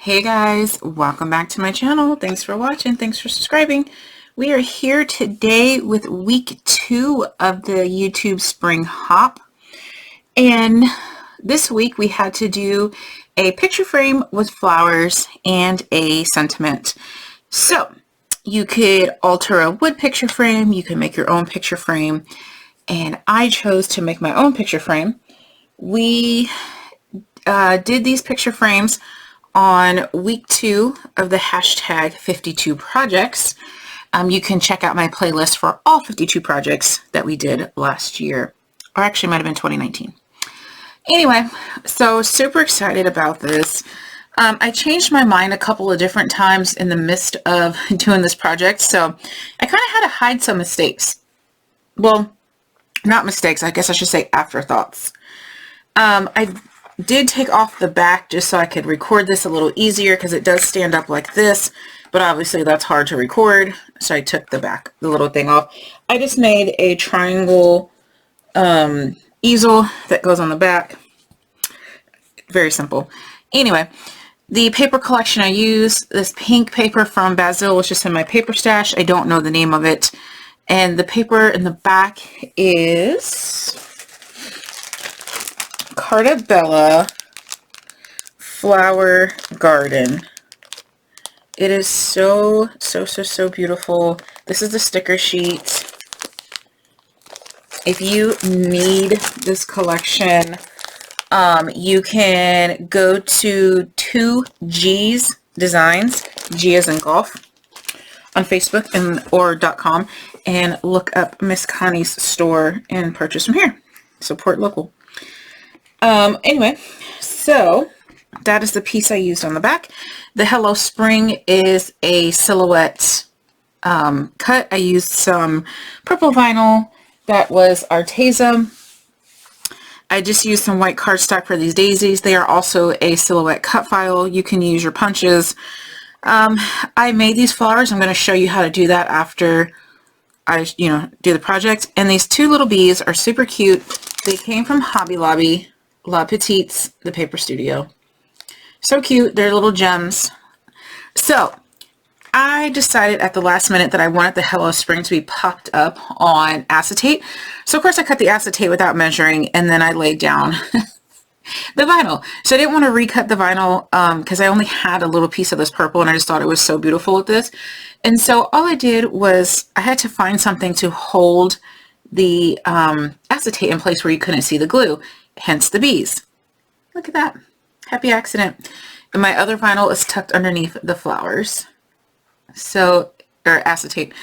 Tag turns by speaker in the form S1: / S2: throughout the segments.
S1: Hey guys, welcome back to my channel. Thanks for watching. Thanks for subscribing. We are here today with week 2 of the YouTube Spring Hop. And this week we had to do a picture frame with flowers and a sentiment. So you could alter a wood picture frame, you can make your own picture frame, and I chose to make my own picture frame. We did these picture frames on week 2 of the hashtag 52 projects. You can check out my playlist for all 52 projects that we did last year, or actually might have been 2019. Anyway, so super excited about this. I changed my mind a couple of different times in the midst of doing this project, so I kind of had to hide some mistakes. Well, not mistakes, I guess I should say afterthoughts. I did take off the back just so I could record this a little easier because it does stand up like this, but obviously that's hard to record, so I took the little thing off. I just made a triangle easel that goes on the back. Very simple. Anyway, the paper collection I use, this pink paper from Basil, which is in my paper stash. I don't know the name of it. And the paper in the back is Carta Bella Flower Garden. It is so beautiful. This is the sticker sheet. If you need this collection, you can go to 2G's Designs, G as in golf, on Facebook or .com, and look up Miss Connie's store and purchase from here. Support local. Anyway, so that is the piece I used on the back. The Hello Spring is a silhouette cut. I used some purple vinyl that was Arteza. I just used some white cardstock for these daisies. They are also a silhouette cut file. You can use your punches. I made these flowers. I'm going to show you how to do that after I, do the project. And these two little bees are super cute. They came from Hobby Lobby, La Petite's, the paper studio. So cute. They're little gems. So I decided at the last minute that I wanted the Hello Spring to be popped up on acetate. So of course I cut the acetate without measuring, and then I laid down the vinyl. So I didn't want to recut the vinyl because I only had a little piece of this purple, and I just thought it was so beautiful with this. And so all I did was I had to find something to hold the acetate in place where you couldn't see the glue, hence the bees. Look at that. Happy accident. And my other vinyl is tucked underneath the flowers. So, or acetate.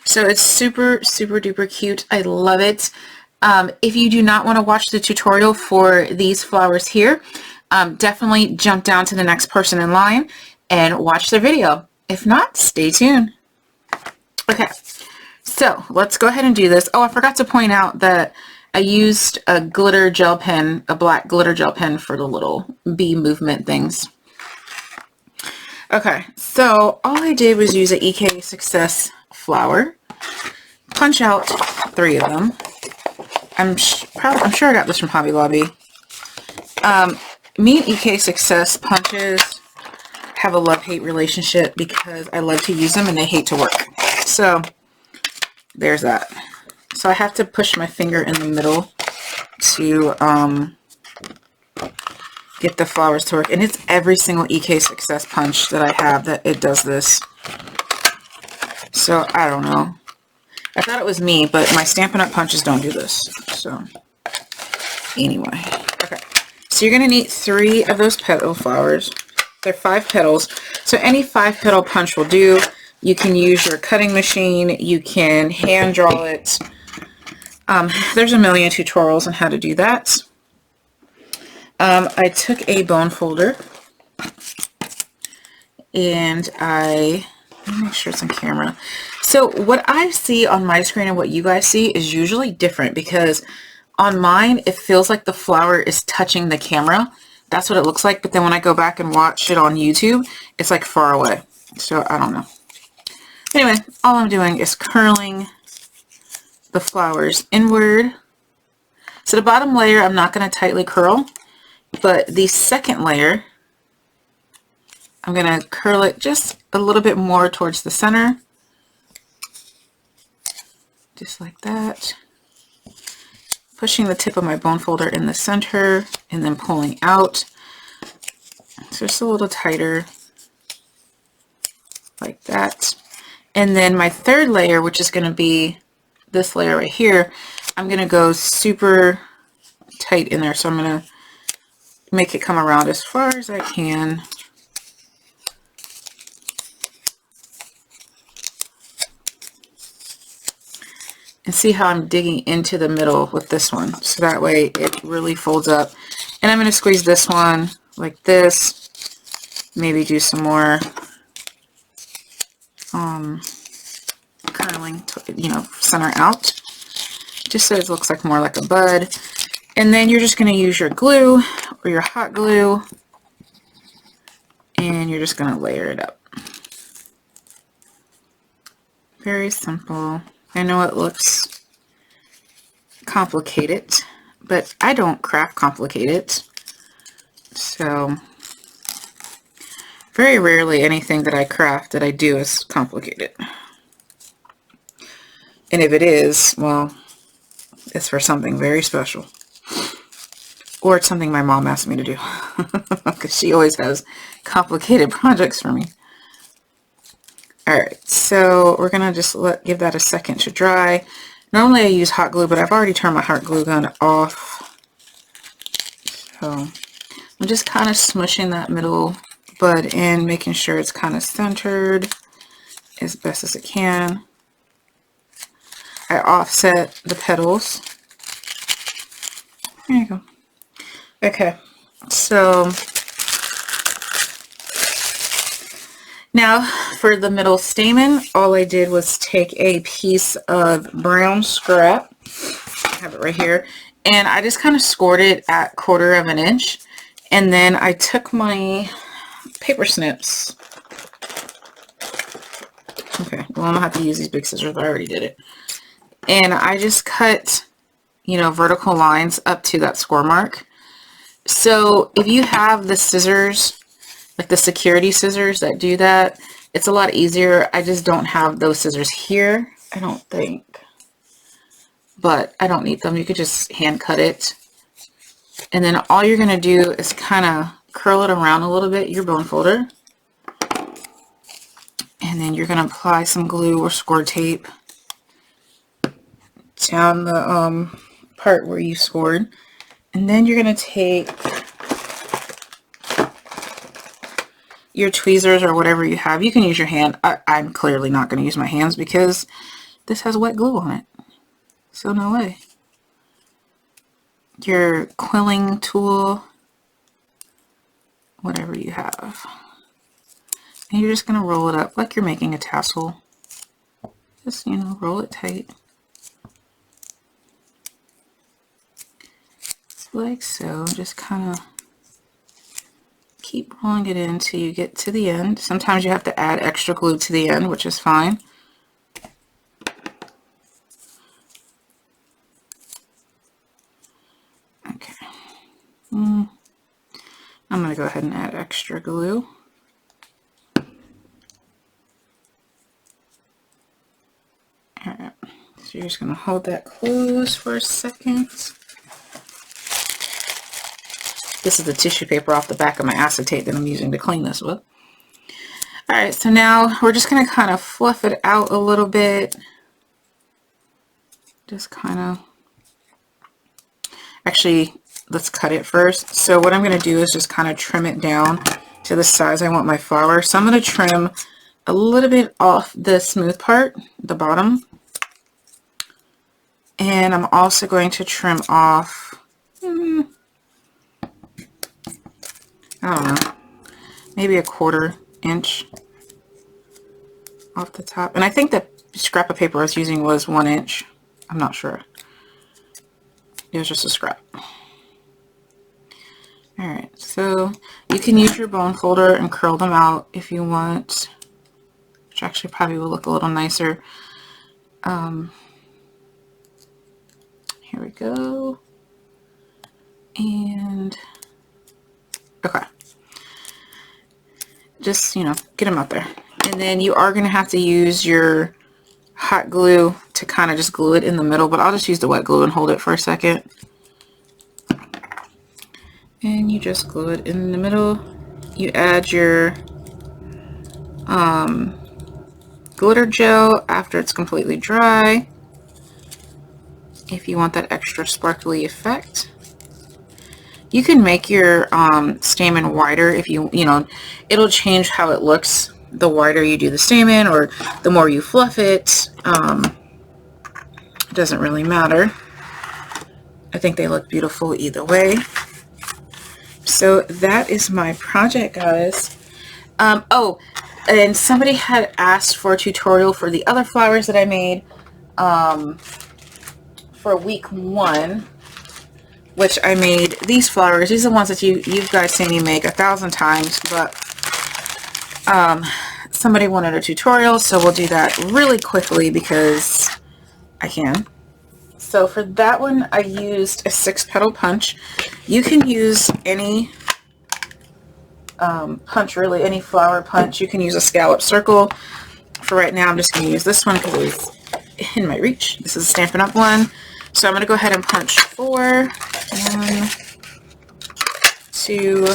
S1: So it's super duper cute. I love it. If you do not want to watch the tutorial for these flowers here, definitely jump down to the next person in line and watch their video. If not, stay tuned. Okay, so let's go ahead and do this. Oh, I forgot to point out that I used a glitter gel pen, a black glitter gel pen for the little bee movement things. Okay, so all I did was use an EK Success flower, punch out 3 of them. I'm sure I got this from Hobby Lobby. Me and EK Success punches have a love-hate relationship because I love to use them and they hate to work. So there's that. So I have to push my finger in the middle to get the flowers to work. And it's every single EK Success punch that I have that it does this. So I don't know. I thought it was me, but my Stampin' Up! Punches don't do this. So anyway. Okay. So you're going to need 3 of those petal flowers. They're 5 petals. So any 5 petal punch will do. You can use your cutting machine. You can hand draw it. There's a million tutorials on how to do that. I took a bone folder and let me make sure it's on camera. So what I see on my screen and what you guys see is usually different because on mine, it feels like the flower is touching the camera. That's what it looks like. But then when I go back and watch it on YouTube, it's like far away. So I don't know. Anyway, all I'm doing is curling the flowers inward. So the bottom layer, I'm not going to tightly curl, but the second layer, I'm going to curl it just a little bit more towards the center. Just like that. Pushing the tip of my bone folder in the center and then pulling out. So just a little tighter like that. And then my third layer, which is going to be this layer right here, I'm going to go super tight in there. So I'm going to make it come around as far as I can. And see how I'm digging into the middle with this one. So that way it really folds up. And I'm going to squeeze this one like this. Maybe do some more curling, you know, center out. Just so it looks like more like a bud. And then you're just going to use your glue or your hot glue. And you're just going to layer it up. Very simple. I know it looks complicated, but I don't craft complicated. So very rarely anything that I craft that I do is complicated. And if it is, well, it's for something very special. Or it's something my mom asked me to do. Because she always has complicated projects for me. Alright, so we're going to just give that a second to dry. Normally I use hot glue, but I've already turned my hot glue gun off. So I'm just kind of smushing that middle bud in, making sure it's kind of centered as best as it can. I offset the petals. There you go. Okay, so now for the middle stamen, all I did was take a piece of brown scrap, I have it right here, and I just kind of scored it at 1/4 of an inch, and then I took my paper snips. Okay, well I'm gonna have to use these big scissors, but I already did it. And I just cut, you know, vertical lines up to that score mark. So if you have the scissors, like the security scissors that do that, it's a lot easier. I just don't have those scissors here, I don't think. But I don't need them. You could just hand cut it. And then all you're going to do is kind of curl it around a little bit, your bone folder. And then you're going to apply some glue or score tape down the part where you scored. And then you're going to take your tweezers or whatever you have. You can use your hand. I'm clearly not going to use my hands because this has wet glue on it. So no way. Your quilling tool, whatever you have. And you're just going to roll it up like you're making a tassel. Just, you know, roll it tight. Like so. Just kind of keep rolling it in until you get to the end. Sometimes you have to add extra glue to the end, which is fine. Okay. I'm going to go ahead and add extra glue. Alright. So you're just going to hold that closed for a second. This is the tissue paper off the back of my acetate that I'm using to clean this with. Alright, so now we're just going to kind of fluff it out a little bit. Just kind of... Actually, let's cut it first. So what I'm going to do is just kind of trim it down to the size I want my flower. So I'm going to trim a little bit off the smooth part, the bottom. And I'm also going to trim off... I don't know, maybe a 1/4 inch off the top. And I think the scrap of paper I was using was 1 inch. I'm not sure. It was just a scrap. Alright, so you can use your bone folder and curl them out if you want, which actually probably will look a little nicer. Here we go. And okay. just, you know, get them out there. And then you are going to have to use your hot glue to kind of just glue it in the middle, but I'll just use the wet glue and hold it for a second. And you just glue it in the middle. You add your glitter gel after it's completely dry, if you want that extra sparkly effect. You can make your stamen wider if you know, it'll change how it looks the wider you do the stamen or the more you fluff it. It doesn't really matter. I think they look beautiful either way. So that is my project, guys. Oh, and somebody had asked for a tutorial for the other flowers that I made for week 1, which I made these flowers. These are the ones that you guys seen me make 1,000 times, but somebody wanted a tutorial, so we'll do that really quickly because I can. So for that one, I used a 6-petal punch. You can use any punch, really, any flower punch. You can use a scallop circle. For right now, I'm just going to use this one because it's in my reach. This is a Stampin' Up! One. So I'm going to go ahead and punch 4. 1, 2,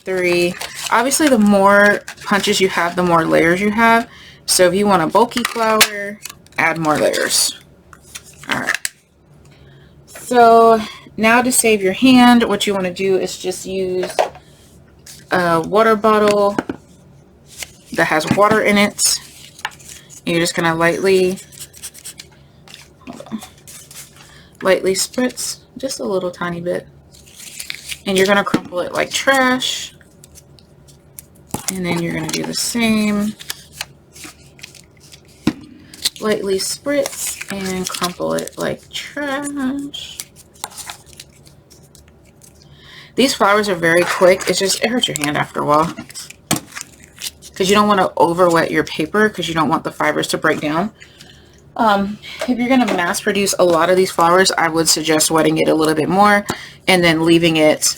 S1: 3. Obviously, the more punches you have, the more layers you have. So if you want a bulky flower, add more layers. Alright. So now to save your hand, what you want to do is just use a water bottle that has water in it. And you're just going to lightly spritz just a little tiny bit. And you're going to crumple it like trash. And then you're going to do the same. Lightly spritz and crumple it like trash. These flowers are very quick. It's just, it hurts your hand after a while. Because you don't want to over wet your paper because you don't want the fibers to break down. If you're going to mass produce a lot of these flowers, I would suggest wetting it a little bit more and then leaving it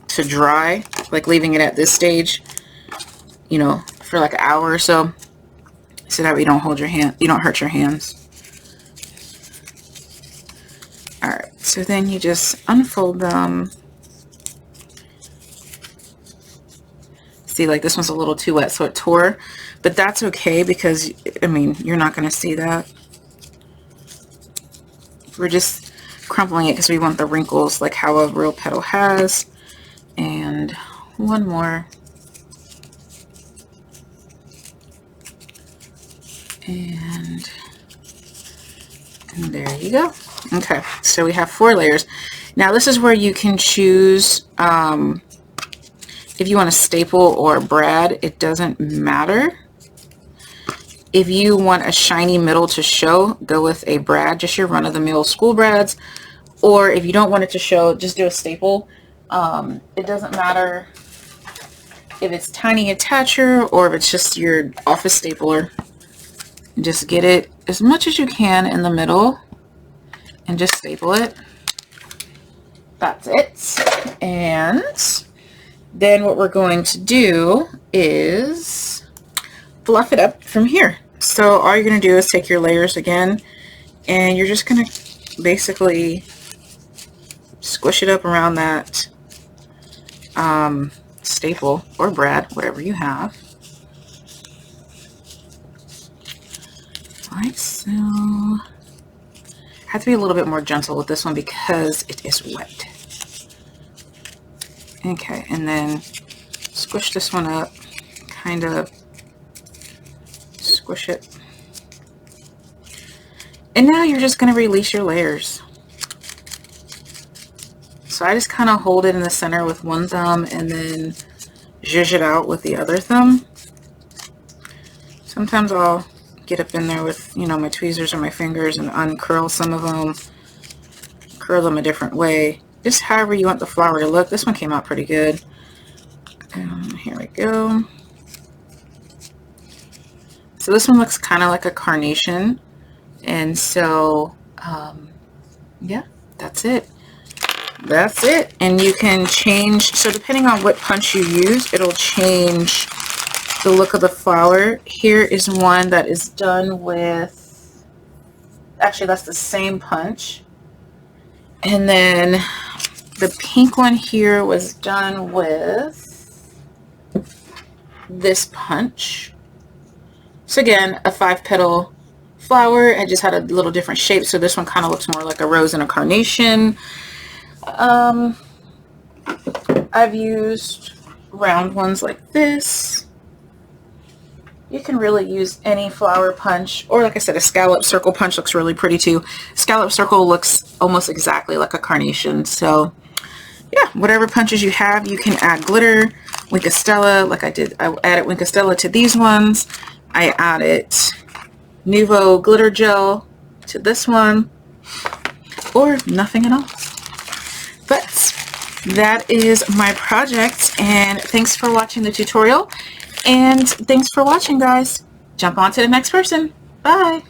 S1: to dry, like leaving it at this stage, you know, for like an hour or so that way you don't hold your hand, you don't hurt your hands. Alright, so then you just unfold them. See, like this one's a little too wet, so it tore, but that's okay because, I mean, you're not going to see that. We're just crumpling it because we want the wrinkles like how a real petal has. And one more. And there you go. Okay, so we have 4 layers. Now this is where you can choose if you want a staple or a brad. It doesn't matter. If you want a shiny middle to show, go with a brad, just your run-of-the-mill school brads. Or if you don't want it to show, just do a staple. It doesn't matter if it's tiny attacher or if it's just your office stapler. Just get it as much as you can in the middle and just staple it. That's it. And then what we're going to do is fluff it up from here. So all you're going to do is take your layers again and you're just going to basically squish it up around that staple or brad, whatever you have. Like so. I have to be a little bit more gentle with this one because it is wet. Okay, and then squish this one up, kind of squish it. And now you're just going to release your layers. So I just kind of hold it in the center with one thumb and then zhuzh it out with the other thumb. Sometimes I'll get up in there with, you know, my tweezers or my fingers and uncurl some of them, curl them a different way, just however you want the flower to look. This one came out pretty good. Here we go. So this one looks kind of like a carnation, and so yeah, that's it. that's it. And you can change, so depending on what punch you use, it'll change the look of the flower. Here is one that is done with, actually that's the same punch. And then the pink one here was done with this punch. So again, a 5-petal flower. I just had a little different shape, so this one kind of looks more like a rose and a carnation. I've used round ones like this. You can really use any flower punch, or like I said, a scallop circle punch looks really pretty too. Scallop circle looks almost exactly like a carnation. So yeah, whatever punches you have, you can add glitter. Wink Stella, like I did, I added Wink Stella to these ones. I added Nuvo glitter gel to this one, or nothing at all. But that is my project, and thanks for watching the tutorial, and thanks for watching, guys. Jump on to the next person. Bye.